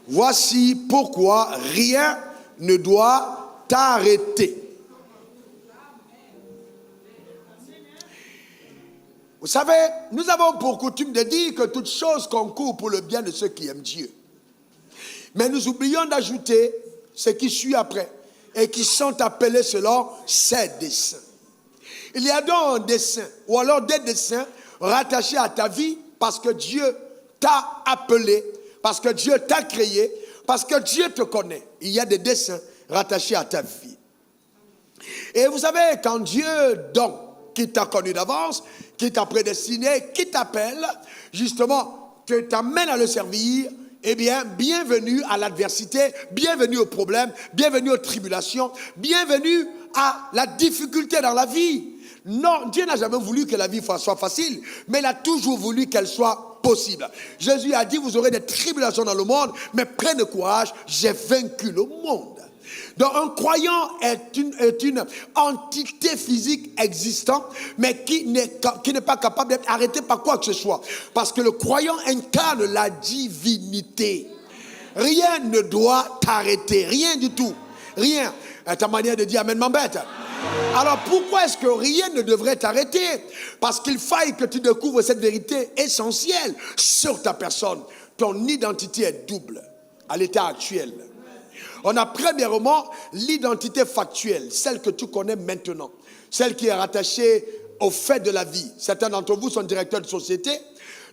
Voici pourquoi rien ne doit t'arrêter. Vous savez, nous avons pour coutume de dire que toute chose concourt pour le bien de ceux qui aiment Dieu. Mais nous oublions d'ajouter ce qui suit après et qui sont appelés selon ses desseins. Il y a donc un dessein ou alors des desseins rattachés à ta vie parce que Dieu t'a appelé, parce que Dieu t'a créé, parce que Dieu te connaît. Il y a des desseins rattachés à ta vie. Et vous savez, quand Dieu, donc, qui t'a connu d'avance, qui t'a prédestiné, qui t'appelle, justement, qui t'amène à le servir, eh bien, bienvenue à l'adversité, bienvenue aux problèmes, bienvenue aux tribulations, bienvenue à la difficulté dans la vie. Non, Dieu n'a jamais voulu que la vie soit facile, mais il a toujours voulu qu'elle soit possible. Jésus a dit, vous aurez des tribulations dans le monde, mais prenez courage, j'ai vaincu le monde. Donc un croyant est une entité physique existante, mais qui n'est pas capable d'être arrêté par quoi que ce soit. Parce que le croyant incarne la divinité. Rien ne doit t'arrêter, rien du tout. Rien. Ta manière de dire amen m'embête. Alors pourquoi est-ce que rien ne devrait t'arrêter? Parce qu'il faille que tu découvres cette vérité essentielle sur ta personne. Ton identité est double à l'état actuel. On a premièrement l'identité factuelle, celle que tu connais maintenant, celle qui est rattachée au fait de la vie. Certains d'entre vous sont directeurs de société,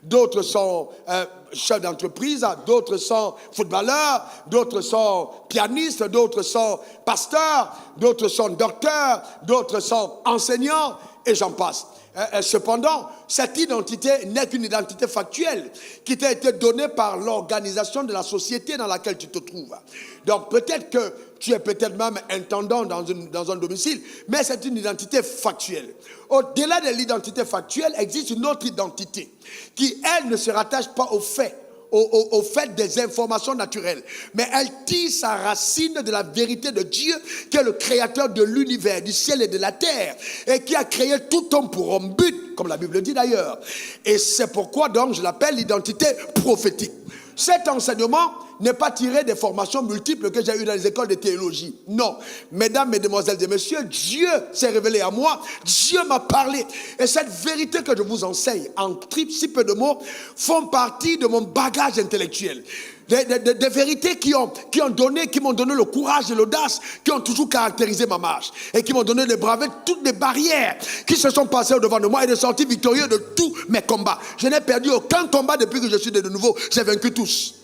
d'autres sont chefs d'entreprise, d'autres sont footballeurs, d'autres sont pianistes, d'autres sont pasteurs, d'autres sont docteurs, d'autres sont enseignants, et j'en passe. Cependant, cette identité n'est qu'une identité factuelle qui t'a été donnée par l'organisation de la société dans laquelle tu te trouves. Donc peut-être que tu es peut-être même intendant dans un domicile, mais c'est une identité factuelle. Au-delà de l'identité factuelle, existe une autre identité qui, elle, ne se rattache pas au fait des informations naturelles. Mais elle tire sa racine de la vérité de Dieu, qui est le créateur de l'univers, du ciel et de la terre, et qui a créé tout homme pour un but, comme la Bible dit d'ailleurs. Et c'est pourquoi donc je l'appelle l'identité prophétique. Cet enseignement n'est pas tiré des formations multiples que j'ai eues dans les écoles de théologie. Non. Mesdames, mesdemoiselles et messieurs, Dieu s'est révélé à moi. Dieu m'a parlé. Et cette vérité que je vous enseigne en si peu de mots font partie de mon bagage intellectuel. Des vérités qui m'ont donné le courage et l'audace, qui ont toujours caractérisé ma marche et qui m'ont donné de braver toutes les barrières qui se sont passées au-devant de moi et de sortir victorieux de tous mes combats. Je n'ai perdu aucun combat depuis que je suis né de nouveau. J'ai vaincu tous.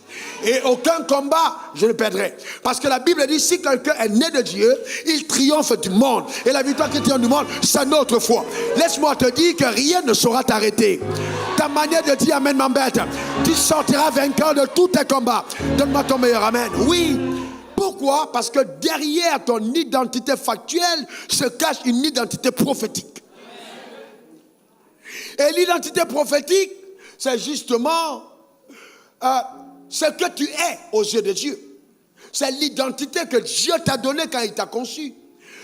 Et aucun combat, je ne perdrai. Parce que la Bible dit, si quelqu'un est né de Dieu, il triomphe du monde. Et la victoire qui triomphe du monde, c'est notre foi. Laisse-moi te dire que rien ne saura t'arrêter. Ta manière de dire amen m'embête. Tu sortiras vainqueur de tous tes combats. Donne-moi ton meilleur amen. Oui. Pourquoi? Parce que derrière ton identité factuelle se cache une identité prophétique. Et l'identité prophétique, c'est justement ce que tu es aux yeux de Dieu. C'est l'identité que Dieu t'a donnée quand il t'a conçu.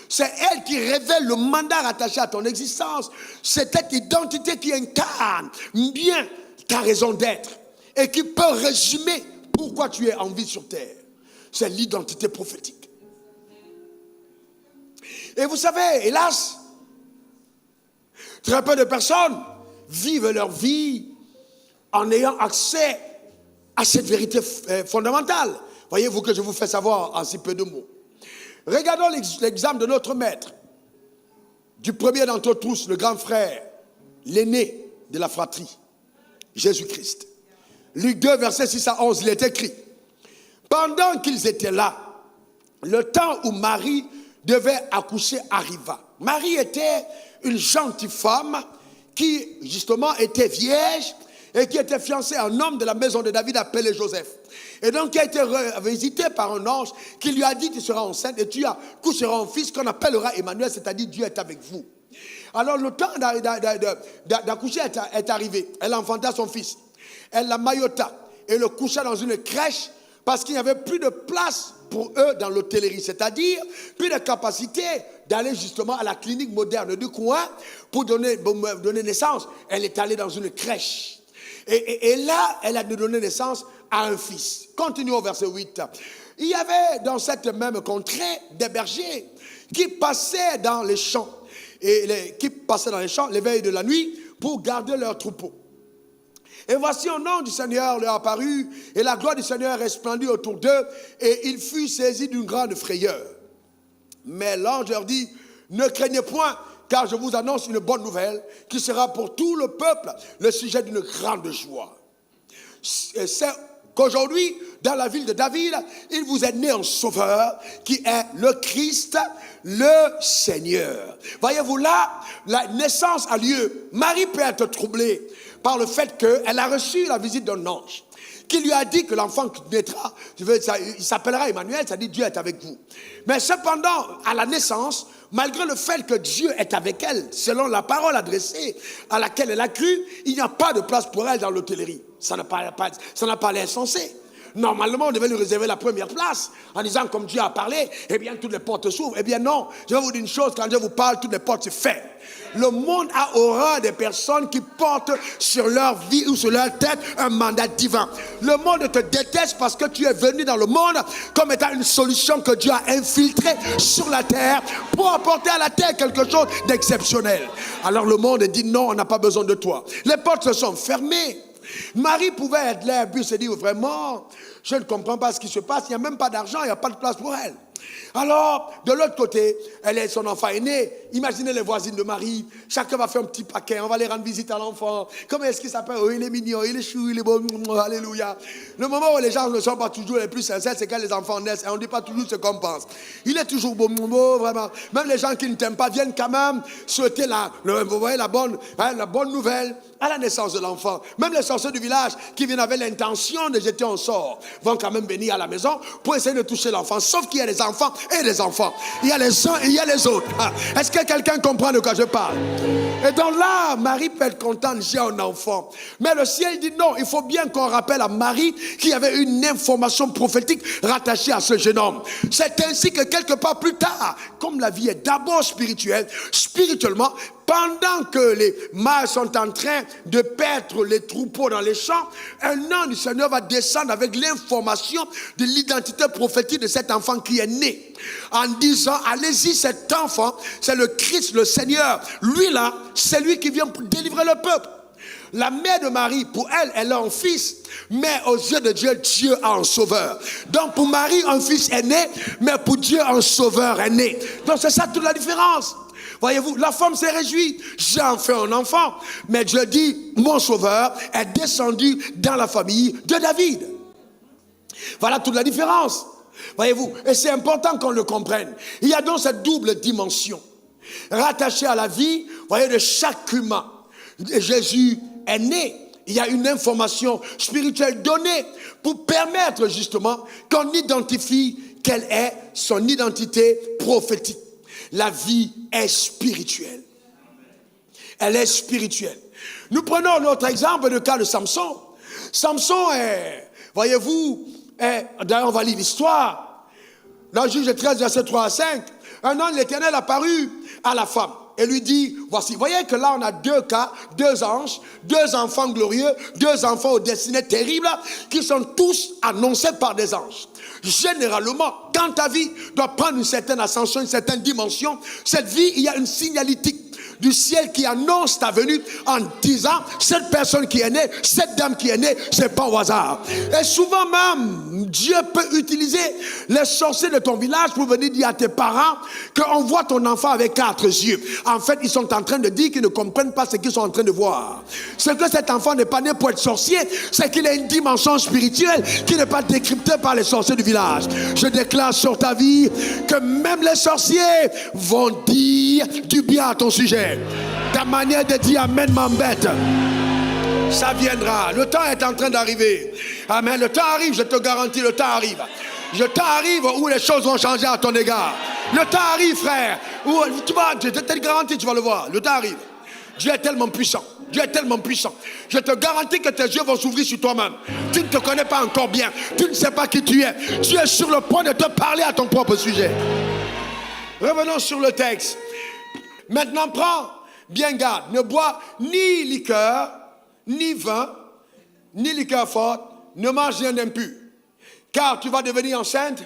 C'est elle qui révèle le mandat rattaché à ton existence. C'est cette identité qui incarne bien ta raison d'être et qui peut résumer pourquoi tu es en vie sur terre. C'est l'identité prophétique. Et vous savez, hélas, très peu de personnes vivent leur vie en ayant accès à cette vérité fondamentale. Voyez-vous que je vous fais savoir en si peu de mots. Regardons l'exemple de notre maître, du premier d'entre tous, le grand frère, l'aîné de la fratrie, Jésus-Christ. Luc 2, versets 6 à 11, il est écrit: pendant qu'ils étaient là, le temps où Marie devait accoucher arriva. Marie était une gentille femme qui, justement, était vierge et qui était fiancée à un homme de la maison de David appelé Joseph. Et donc qui a été visité par un ange qui lui a dit: tu seras enceinte et tu accoucheras un fils qu'on appellera Emmanuel, c'est-à-dire Dieu est avec vous. Alors le temps d'accoucher est arrivé. Elle enfanta son fils. Elle la maillota et le coucha dans une crèche parce qu'il n'y avait plus de place pour eux dans l'hôtellerie, c'est-à-dire plus de capacité d'aller justement à la clinique moderne du coin pour donner naissance. Elle est allée dans une crèche. Et là, elle a donné naissance a un fils. Continuons au verset 8. Il y avait dans cette même contrée des bergers qui passaient dans les champs, les veilles de la nuit pour garder leurs troupeaux. Et voici un ange du Seigneur leur apparut, et la gloire du Seigneur resplendit autour d'eux, et il fut saisi d'une grande frayeur. Mais l'ange leur dit, ne craignez point, car je vous annonce une bonne nouvelle, qui sera pour tout le peuple le sujet d'une grande joie. C'est qu'aujourd'hui, dans la ville de David, il vous est né un sauveur, qui est le Christ, le Seigneur. Voyez-vous là, la naissance a lieu. Marie peut être troublée par le fait qu'elle a reçu la visite d'un ange qui lui a dit que l'enfant qui naîtra, il s'appellera Emmanuel, ça dit Dieu est avec vous. Mais cependant, à la naissance, malgré le fait que Dieu est avec elle, selon la parole adressée à laquelle elle a cru, il n'y a pas de place pour elle dans l'hôtellerie. Ça n'a pas l'air sensé. Normalement, on devait lui réserver la première place en disant, comme Dieu a parlé, eh bien, toutes les portes s'ouvrent. Eh bien, non. Je vais vous dire une chose, quand Dieu vous parle, toutes les portes se ferment. Le monde a horreur des personnes qui portent sur leur vie ou sur leur tête un mandat divin. Le monde te déteste parce que tu es venu dans le monde comme étant une solution que Dieu a infiltrée sur la terre pour apporter à la terre quelque chose d'exceptionnel. Alors le monde dit non, on n'a pas besoin de toi. Les portes se sont fermées. Marie pouvait être là et puis se dire vraiment, je ne comprends pas ce qui se passe, il n'y a même pas d'argent, il n'y a pas de place pour elle. Alors, de l'autre côté, son enfant est né. Imaginez les voisines de Marie. Chacun va faire un petit paquet. On va aller rendre visite à l'enfant. Comment est-ce qu'il s'appelle? Oh, il est mignon, il est chou, il est beau. Alléluia. Le moment où les gens ne sont pas toujours les plus sincères, c'est quand les enfants naissent. Et on ne dit pas toujours ce qu'on pense. Il est toujours beau, vraiment. Même les gens qui ne t'aiment pas viennent quand même souhaiter la bonne nouvelle à la naissance de l'enfant. Même les sorciers du village qui viennent avec l'intention de jeter un sort vont quand même venir à la maison pour essayer de toucher l'enfant. Sauf qu'il y a des enfants et des enfants. Il y a les uns et il y a les autres. Est-ce que quelqu'un comprend de quoi je parle? Et donc là, Marie peut être contente, j'ai un enfant. Mais le ciel dit non, il faut bien qu'on rappelle à Marie qu'il y avait une information prophétique rattachée à ce jeune homme. C'est ainsi que quelque part plus tard, comme la vie est d'abord spirituelle, spirituellement, pendant que les mâles sont en train de paître les troupeaux dans les champs, un ange du Seigneur va descendre avec l'information de l'identité prophétique de cet enfant qui est né. En disant, allez-y, cet enfant, c'est le Christ, le Seigneur. Lui là, c'est lui qui vient pour délivrer le peuple. La mère de Marie, pour elle, elle a un fils. Mais aux yeux de Dieu, Dieu a un sauveur. Donc pour Marie, un fils est né, mais pour Dieu, un sauveur est né. Donc c'est ça toute la différence. Voyez-vous, la femme s'est réjouie. J'ai enfin un enfant. Mais Dieu dit, mon sauveur est descendu dans la famille de David. Voilà toute la différence. Voyez-vous, et c'est important qu'on le comprenne. Il y a donc cette double dimension rattachée à la vie, voyez, de chaque humain. Jésus est né. Il y a une information spirituelle donnée pour permettre justement qu'on identifie quelle est son identité prophétique. La vie est spirituelle. Elle est spirituelle. Nous prenons notre exemple, le cas de Samson. Samson est, voyez-vous, d'ailleurs on va lire l'histoire. Dans Juge 13, verset 3 à 5, un ange de l'Éternel apparut à la femme et lui dit, voici, voyez que là on a deux cas, deux anges, deux enfants glorieux, deux enfants aux destinées terribles, qui sont tous annoncés par des anges. Généralement, quand ta vie doit prendre une certaine ascension, une certaine dimension, cette vie, il y a une signalétique du ciel qui annonce ta venue en disant, cette personne qui est née, cette dame qui est née, c'est pas au hasard. Et souvent même, Dieu peut utiliser les sorciers de ton village pour venir dire à tes parents qu'on voit ton enfant avec 4 yeux. En fait, ils sont en train de dire qu'ils ne comprennent pas ce qu'ils sont en train de voir. Ce que cet enfant n'est pas né pour être sorcier, c'est qu'il a une dimension spirituelle qui n'est pas décryptée par les sorciers du village. Je déclare sur ta vie que même les sorciers vont dire du bien à ton sujet. Ta manière de dire amen m'embête. Ça viendra. Le temps est en train d'arriver. Amen. Le temps arrive, je te garantis, le temps arrive. Le temps arrive où les choses vont changer à ton égard. Le temps arrive, frère. Où, tu vois, je te garantis, tu vas le voir. Le temps arrive. Dieu est tellement puissant. Dieu est tellement puissant. Je te garantis que tes yeux vont s'ouvrir sur toi-même. Tu ne te connais pas encore bien. Tu ne sais pas qui tu es. Tu es sur le point de te parler à ton propre sujet. Revenons sur le texte. Maintenant, prends bien garde. Ne bois ni liqueur, ni vin, ni liqueur forte, ne mange rien d'impur, car tu vas devenir enceinte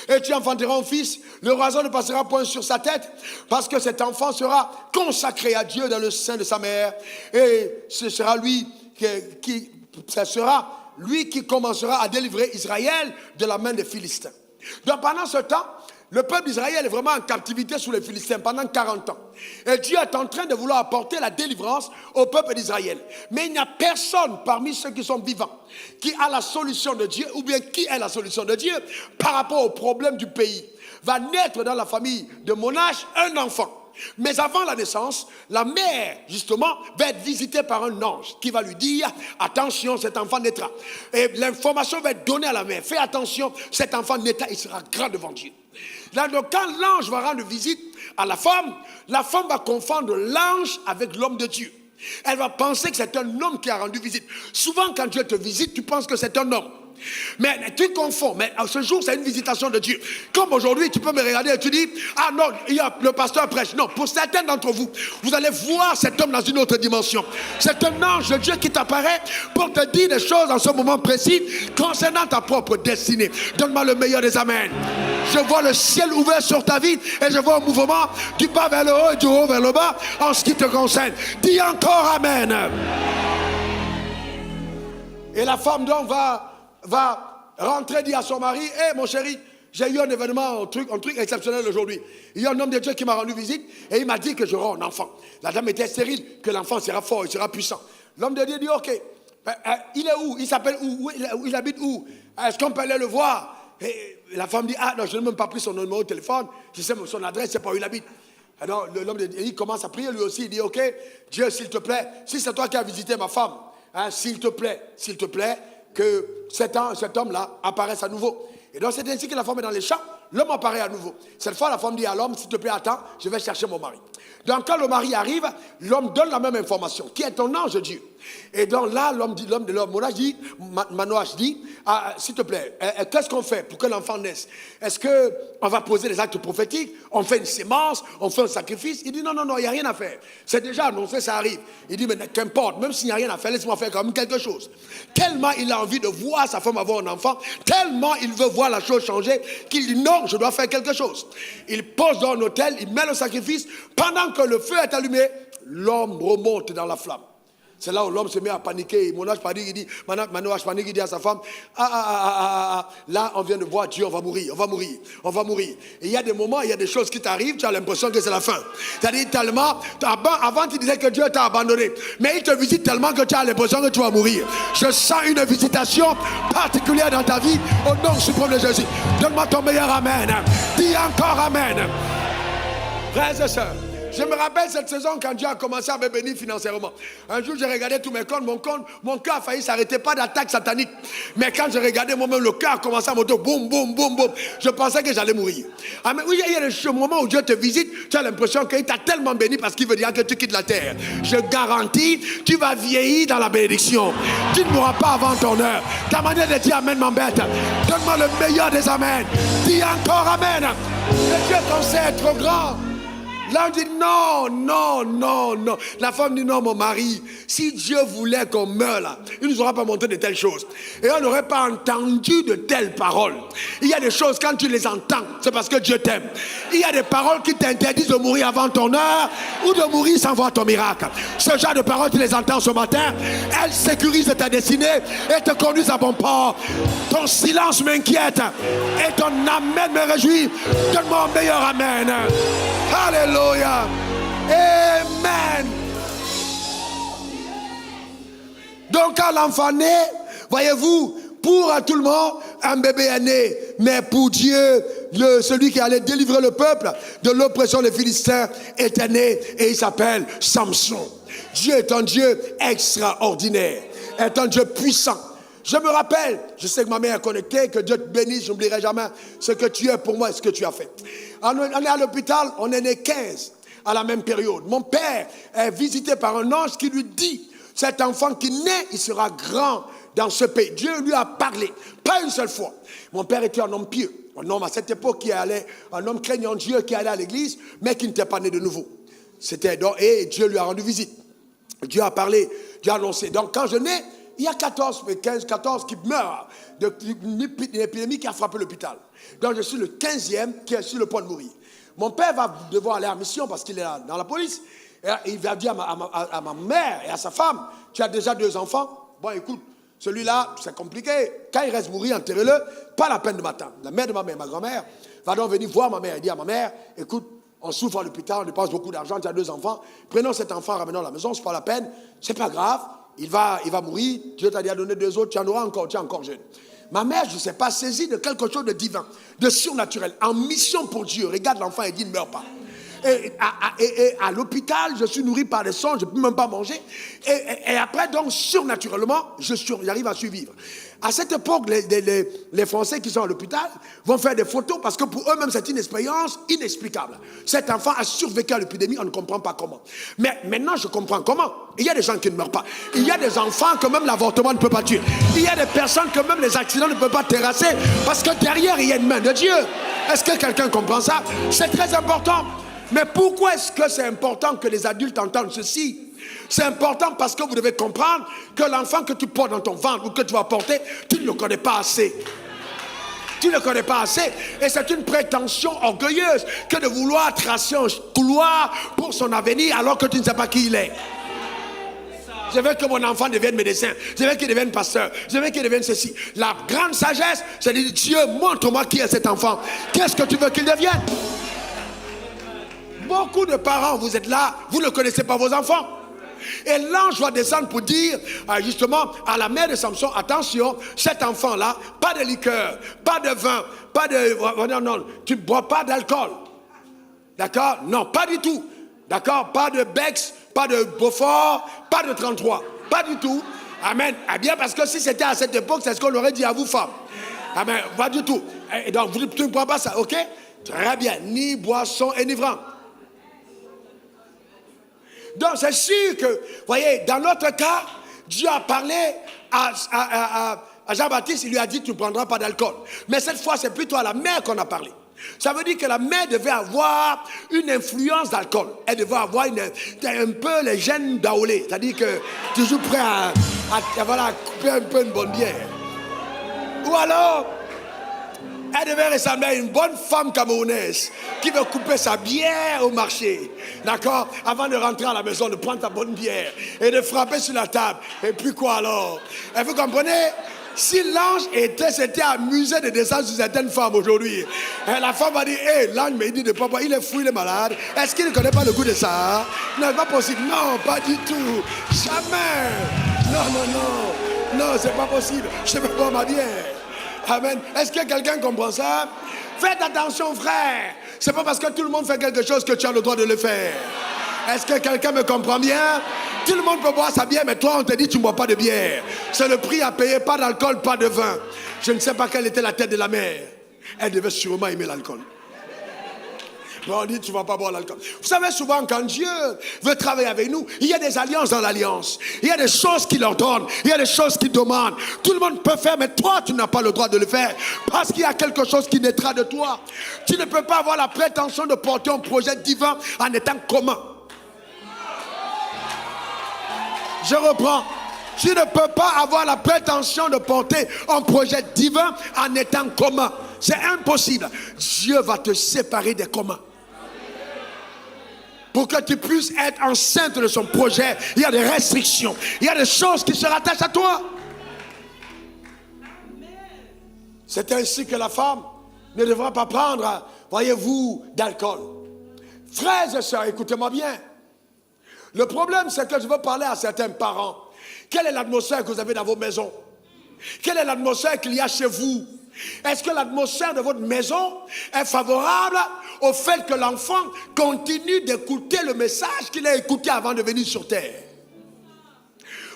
et tu enfanteras un fils. Le raison ne passera point sur sa tête, parce que cet enfant sera consacré à Dieu dans le sein de sa mère. Et ce sera lui qui commencera à délivrer Israël de la main des Philistins. Donc pendant ce temps, le peuple d'Israël est vraiment en captivité sous les Philistins pendant 40 ans. Et Dieu est en train de vouloir apporter la délivrance au peuple d'Israël. Mais il n'y a personne parmi ceux qui sont vivants qui a la solution de Dieu, ou bien qui est la solution de Dieu par rapport au problème du pays. Va naître dans la famille de Monage un enfant. Mais avant la naissance, la mère, justement, va être visitée par un ange qui va lui dire, attention, cet enfant naîtra. Et l'information va être donnée à la mère. Fais attention, cet enfant naîtra, il sera grand devant Dieu. Là, donc, quand l'ange va rendre visite à la femme va confondre l'ange avec l'homme de Dieu. Elle va penser que c'est un homme qui a rendu visite. Souvent, quand Dieu te visite, tu penses que c'est un homme. Mais tu confonds. Mais ce jour, c'est une visitation de Dieu. Comme aujourd'hui, tu peux me regarder et tu dis, ah non, le pasteur prêche. Non, pour certains d'entre vous, vous allez voir cet homme dans une autre dimension. C'est un ange de Dieu qui t'apparaît pour te dire des choses en ce moment précis concernant ta propre destinée. Donne-moi le meilleur des amens. Je vois le ciel ouvert sur ta vie et je vois un mouvement du bas vers le haut et du haut vers le bas en ce qui te concerne. Dis encore amen. Et la femme donc va rentrer, dire à son mari, hé mon chéri, j'ai eu un événement, un truc exceptionnel aujourd'hui. Il y a un homme de Dieu qui m'a rendu visite et il m'a dit que j'aurai un enfant. La dame était stérile, que l'enfant sera fort, il sera puissant. L'homme de Dieu dit, ok, il est où? Il s'appelle où? Il habite où? Est-ce qu'on peut aller le voir? Et la femme dit, ah non, je n'ai même pas pris son numéro de téléphone, je sais son adresse, je ne sais pas où il habite. Alors l'homme de Dieu, il commence à prier lui aussi, il dit, ok, Dieu s'il te plaît, si c'est toi qui as visité ma femme, hein, s'il te plaît, que cet homme-là apparaisse à nouveau. Et donc c'est ainsi que la femme est dans les champs, l'homme apparaît à nouveau. Cette fois, la femme dit à l'homme, s'il te plaît, attends, je vais chercher mon mari. Donc quand le mari arrive, l'homme donne la même information, qui est ton ange de Dieu. Et donc là, l'homme dit, Manoach dit, ah, s'il te plaît, qu'est-ce qu'on fait pour que l'enfant naisse? Est-ce qu'on va poser des actes prophétiques? On fait une sémence? On fait un sacrifice? Il dit non, il n'y a rien à faire. C'est déjà annoncé, ça arrive. Il dit, mais qu'importe, même s'il n'y a rien à faire, laisse-moi faire quand même quelque chose. Tellement il a envie de voir sa femme avoir un enfant, tellement il veut voir la chose changer, qu'il dit non, je dois faire quelque chose. Il pose dans un hôtel, il met le sacrifice. Pendant que le feu est allumé, l'homme remonte dans la flamme. C'est là où l'homme se met à paniquer. Manoach panique, il dit à sa femme, là on vient de voir Dieu, on va mourir. Et il y a des moments, il y a des choses qui t'arrivent, tu as l'impression que c'est la fin. C'est-à-dire tellement, avant tu disais que Dieu t'a abandonné, mais il te visite tellement que tu as l'impression que tu vas mourir. Je sens une visitation particulière dans ta vie, au nom suprême de Jésus. Donne-moi ton meilleur amen. Dis encore amen. Frères et sœurs, je me rappelle cette saison quand Dieu a commencé à me bénir financièrement. Un jour, j'ai regardé tous mes comptes, mon cœur a failli s'arrêter, pas d'attaque satanique. Mais quand j'ai regardé moi-même, le cœur a commencé à monter, boum, boum, boum, boum. Je pensais que j'allais mourir. Ah, mais oui, il y a des moments où Dieu te visite, tu as l'impression qu'il t'a tellement béni parce qu'il veut dire que tu quittes la terre. Je garantis, tu vas vieillir dans la bénédiction. Tu ne mourras pas avant ton heure. Ta manière de dire amen m'embête. Donne-moi le meilleur des amens. Dis encore amen. Le Dieu qu'on sait est trop grand. Là, on dit non. La femme dit non, mon mari, si Dieu voulait qu'on meure là, il ne nous aura pas montré de telles choses. Et on n'aurait pas entendu de telles paroles. Il y a des choses, quand tu les entends, c'est parce que Dieu t'aime. Il y a des paroles qui t'interdisent de mourir avant ton heure ou de mourir sans voir ton miracle. Ce genre de paroles, tu les entends ce matin, elles sécurisent ta destinée et te conduisent à bon port. Ton silence m'inquiète et ton amen me réjouit. Donne-moi un meilleur amen. Alléluia. Amen. Donc quand l'enfant naît, voyez-vous, pour tout le monde, un bébé est né. Mais pour Dieu, celui qui allait délivrer le peuple de l'oppression des Philistins était né et il s'appelle Samson. Dieu est un Dieu extraordinaire, est un Dieu puissant. Je me rappelle, je sais que ma mère est connectée, que Dieu te bénisse, je n'oublierai jamais ce que tu es pour moi et ce que tu as fait. On est à l'hôpital, on est né 15 à la même période. Mon père est visité par un ange qui lui dit, cet enfant qui naît, il sera grand dans ce pays. Dieu lui a parlé, pas une seule fois. Mon père était un homme pieux, un homme à cette époque qui allait, un homme craignant Dieu qui allait à l'église, mais qui n'était pas né de nouveau. Et Dieu lui a rendu visite. Dieu a parlé, Dieu a annoncé. Donc quand je nais, il y a 14 qui meurent d'une épidémie qui a frappé l'hôpital. Donc je suis le 15e qui est sur le point de mourir. Mon père va devoir aller en mission parce qu'il est dans la police. Et il va dire à ma mère et à sa femme, tu as déjà 2 enfants. Bon, écoute, celui-là, c'est compliqué. Quand il reste mourir, enterrez-le. Pas la peine de m'attendre. La mère de ma mère, ma grand-mère, va donc venir voir ma mère et dire à ma mère, écoute, on souffre à l'hôpital, on dépense beaucoup d'argent, tu as 2 enfants. Prenons cet enfant, ramenons à la maison, c'est pas la peine. C'est pas grave, il va mourir. Dieu t'a déjà donné 2 autres, tu en auras encore, tu es encore jeune. Ma mère, je ne sais pas, saisie de quelque chose de divin, de surnaturel, en mission pour Dieu. Regarde l'enfant et dit, ne meurs pas. Et à l'hôpital, je suis nourri par des songes, je ne peux même pas manger. Et après, donc, surnaturellement, j'arrive à survivre. À cette époque, les Français qui sont à l'hôpital vont faire des photos parce que pour eux-mêmes, c'est une expérience inexplicable. Cet enfant a survécu à l'épidémie, on ne comprend pas comment. Mais maintenant, je comprends comment. Il y a des gens qui ne meurent pas. Il y a des enfants que même l'avortement ne peut pas tuer. Il y a des personnes que même les accidents ne peuvent pas terrasser parce que derrière, il y a une main de Dieu. Est-ce que quelqu'un comprend ça? C'est très important. Mais pourquoi est-ce que c'est important que les adultes entendent ceci? C'est important parce que vous devez comprendre que l'enfant que tu portes dans ton ventre ou que tu vas porter, tu ne le connais pas assez. Tu ne le connais pas assez. Et c'est une prétention orgueilleuse que de vouloir tracer un couloir pour son avenir alors que tu ne sais pas qui il est. Je veux que mon enfant devienne médecin. Je veux qu'il devienne pasteur. Je veux qu'il devienne ceci. La grande sagesse, c'est de dire, Dieu, montre-moi qui est cet enfant. Qu'est-ce que tu veux qu'il devienne? Beaucoup de parents, vous êtes là, vous ne connaissez pas vos enfants. Et l'ange va descendre pour dire justement à la mère de Samson, attention, cet enfant-là, pas de liqueur, pas de vin, pas de... Non, tu ne bois pas d'alcool. D'accord? Non, pas du tout. D'accord? Pas de Bex, pas de Beaufort, pas de 33. Pas du tout. Amen. Eh bien, parce que si c'était à cette époque, c'est ce qu'on aurait dit à vous, femmes. Amen. Pas du tout. Et donc, tu ne bois pas ça, ok? Très bien. Ni boisson enivrante. Donc c'est sûr que, vous voyez, dans notre cas, Dieu a parlé à Jean-Baptiste, il lui a dit tu ne prendras pas d'alcool. Mais cette fois, c'est plutôt à la mère qu'on a parlé. Ça veut dire que la mère devait avoir une influence d'alcool. Elle devait avoir un peu les gènes d'Aolé. C'est-à-dire que toujours prêt à couper un peu une bonne bière. Ou alors, elle devait ressembler à une bonne femme camerounaise qui veut couper sa bière au marché. D'accord? Avant de rentrer à la maison, de prendre ta bonne bière et de frapper sur la table. Et puis quoi alors? Et vous comprenez? Si l'ange s'était amusé de descendre sur certaines femmes aujourd'hui, la femme va dire, hé, l'ange m'a dit de papa, il est fou, il est malade. Est-ce qu'il ne connaît pas le goût de ça? Non, pas possible. Non, pas du tout. Jamais. Non, c'est pas possible. Je veux boire ma bière. Amen. Est-ce que quelqu'un comprend ça? Faites attention, frère. C'est pas parce que tout le monde fait quelque chose que tu as le droit de le faire. Est-ce que quelqu'un me comprend bien? Tout le monde peut boire sa bière, mais toi, on te dit tu ne bois pas de bière. C'est le prix à payer, pas d'alcool, pas de vin. Je ne sais pas quelle était la tête de la mère. Elle devait sûrement aimer l'alcool. Mais on dit tu ne vas pas boire l'alcool. Vous savez, souvent quand Dieu veut travailler avec nous, il y a des alliances dans l'alliance. Il y a des choses qu'il ordonne, il y a des choses qu'il demande. Tout le monde peut faire, mais toi tu n'as pas le droit de le faire. Parce qu'il y a quelque chose qui naîtra de toi. Tu ne peux pas avoir la prétention de porter un projet divin en étant commun. Je reprends. Tu ne peux pas avoir la prétention de porter un projet divin en étant commun. C'est impossible. Dieu va te séparer des communs. Pour que tu puisses être enceinte de son projet, il y a des restrictions. Il y a des choses qui se rattachent à toi. C'est ainsi que la femme ne devra pas prendre, voyez-vous, d'alcool. Frères et sœurs, écoutez-moi bien. Le problème, c'est que je veux parler à certains parents. Quelle est l'atmosphère que vous avez dans vos maisons? Quelle est l'atmosphère qu'il y a chez vous? Est-ce que l'atmosphère de votre maison est favorable au fait que l'enfant continue d'écouter le message qu'il a écouté avant de venir sur terre?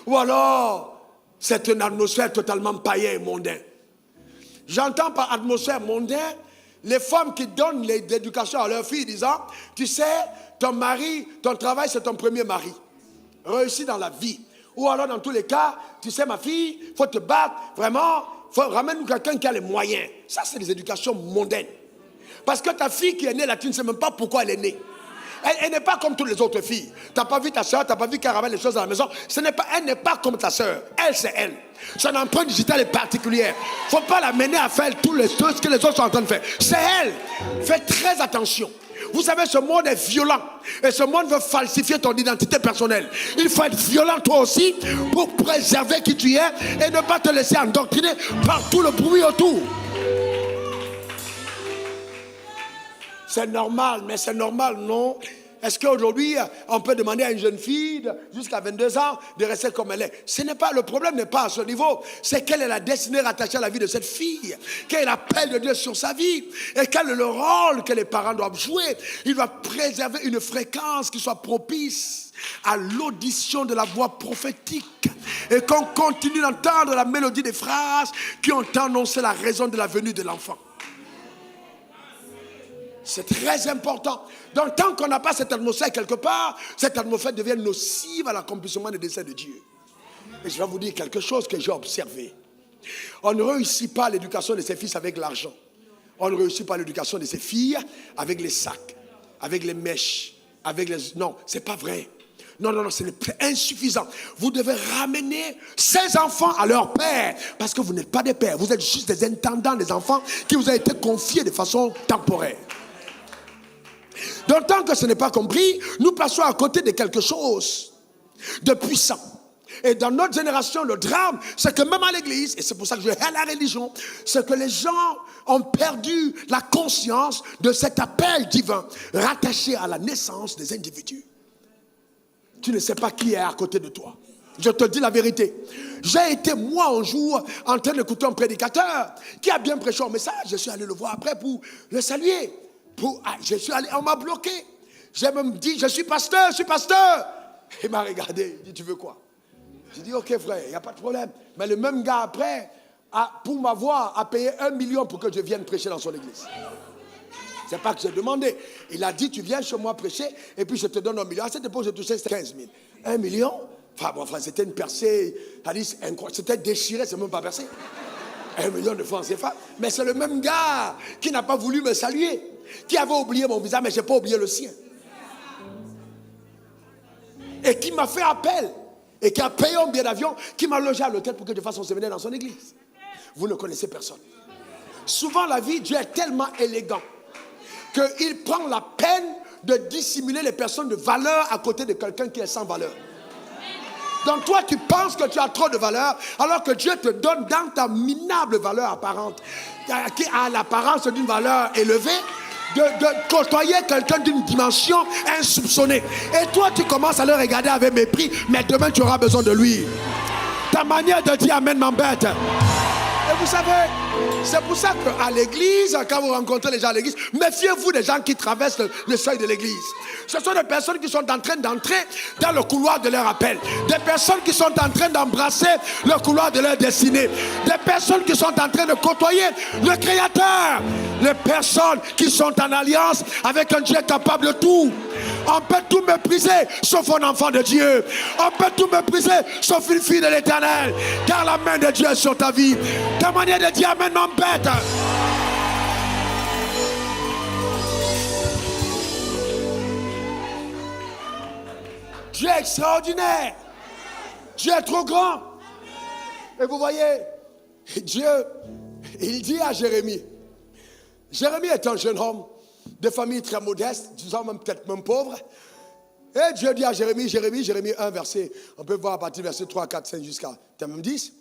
Ou alors, c'est une atmosphère totalement païenne et mondaine. J'entends par atmosphère mondaine les femmes qui donnent l'éducation à leurs filles disant, tu sais, ton mari, ton travail, c'est ton premier mari. Réussis dans la vie. Ou alors, dans tous les cas, tu sais, ma fille, il faut te battre, vraiment, ramène-nous quelqu'un qui a les moyens. Ça, c'est des éducations mondaines. Parce que ta fille qui est née là, tu ne sais même pas pourquoi elle est née. Elle n'est pas comme toutes les autres filles. Tu n'as pas vu ta soeur, tu n'as pas vu qu'elle ramène les choses à la maison. Elle n'est pas comme ta soeur. Elle, c'est elle. Son empreinte digitale est particulière. Il ne faut pas la mener à faire tous les choses que les autres sont en train de faire. C'est elle. Fais très attention. Vous savez, ce monde est violent. Et ce monde veut falsifier ton identité personnelle. Il faut être violent toi aussi pour préserver qui tu es et ne pas te laisser endoctriner par tout le bruit autour. C'est normal, mais c'est normal, non? Est-ce qu'aujourd'hui, on peut demander à une jeune fille jusqu'à 22 ans de rester comme elle est? Le problème n'est pas à ce niveau. C'est quelle est la destinée rattachée à la vie de cette fille. Quel est l'appel de Dieu sur sa vie. Et quel est le rôle que les parents doivent jouer. Ils doivent préserver une fréquence qui soit propice à l'audition de la voix prophétique. Et qu'on continue d'entendre la mélodie des phrases qui ont annoncé la raison de la venue de l'enfant. C'est très important. Donc tant qu'on n'a pas cette atmosphère quelque part, cette atmosphère devient nocive à l'accomplissement des desseins de Dieu. Et je vais vous dire quelque chose que j'ai observé. On ne réussit pas l'éducation de ses fils avec l'argent. On ne réussit pas l'éducation de ses filles avec les sacs, avec les mèches, avec les... Non, c'est pas vrai. Non, c'est insuffisant. Vous devez ramener ces enfants à leur père. Parce que vous n'êtes pas des pères. Vous êtes juste des intendants des enfants qui vous ont été confiés de façon temporaire. Donc tant que ce n'est pas compris, nous passons à côté de quelque chose de puissant. Et dans notre génération, le drame, c'est que même à l'église, et c'est pour ça que je hais la religion, c'est que les gens ont perdu la conscience de cet appel divin rattaché à la naissance des individus. Tu ne sais pas qui est à côté de toi. Je te dis la vérité. J'ai été, moi, un jour, en train d'écouter un prédicateur qui a bien prêché un message. Je suis allé le voir après pour le saluer. Je suis allé, on m'a bloqué. J'ai même dit, je suis pasteur. Il m'a regardé, il dit, tu veux quoi? J'ai dit, ok frère, il n'y a pas de problème. Mais le même gars après, pour m'avoir, a payé 1 million pour que je vienne prêcher dans son église. C'est pas que j'ai demandé. Il a dit, tu viens chez moi prêcher, et puis je te donne 1 million. À cette époque, je touchais 15 000. 1 million? Enfin, c'était une percée, c'était déchiré, c'est même pas percé. 1 million de francs CFA. Mais c'est le même gars qui n'a pas voulu me saluer, qui avait oublié mon visage, mais je n'ai pas oublié le sien. Et qui m'a fait appel, et qui a payé un billet d'avion, qui m'a logé à l'hôtel pour que je fasse son séminaire dans son église. Vous ne connaissez personne. Souvent, la vie, Dieu est tellement élégant qu'il prend la peine de dissimuler les personnes de valeur à côté de quelqu'un qui est sans valeur. Donc toi, tu penses que tu as trop de valeur, alors que Dieu te donne dans ta minable valeur apparente, qui a l'apparence d'une valeur élevée, de côtoyer quelqu'un d'une dimension insoupçonnée. Et toi, tu commences à le regarder avec mépris, mais demain, tu auras besoin de lui. Ta manière de dire Amen m'embête. Et vous savez, c'est pour ça qu'à l'église, quand vous rencontrez les gens à l'église, méfiez-vous des gens qui traversent le seuil de l'église. Ce sont des personnes qui sont en train d'entrer dans le couloir de leur appel. Des personnes qui sont en train d'embrasser le couloir de leur destinée. Des personnes qui sont en train de côtoyer le Créateur. Les personnes qui sont en alliance avec un Dieu capable de tout. On peut tout mépriser sauf un enfant de Dieu. On peut tout mépriser sauf une fille de l'Éternel. Car la main de Dieu est sur ta vie. Ta manière de dire Amen m'embête. Dieu est extraordinaire. Dieu est trop grand. Et vous voyez, Dieu, il dit à Jérémie. Jérémie est un jeune homme de famille très modeste, disons même peut-être même pauvre. Et Dieu dit à Jérémie 1 verset, on peut voir à partir du verset 3, 4, 5 jusqu'à même 10.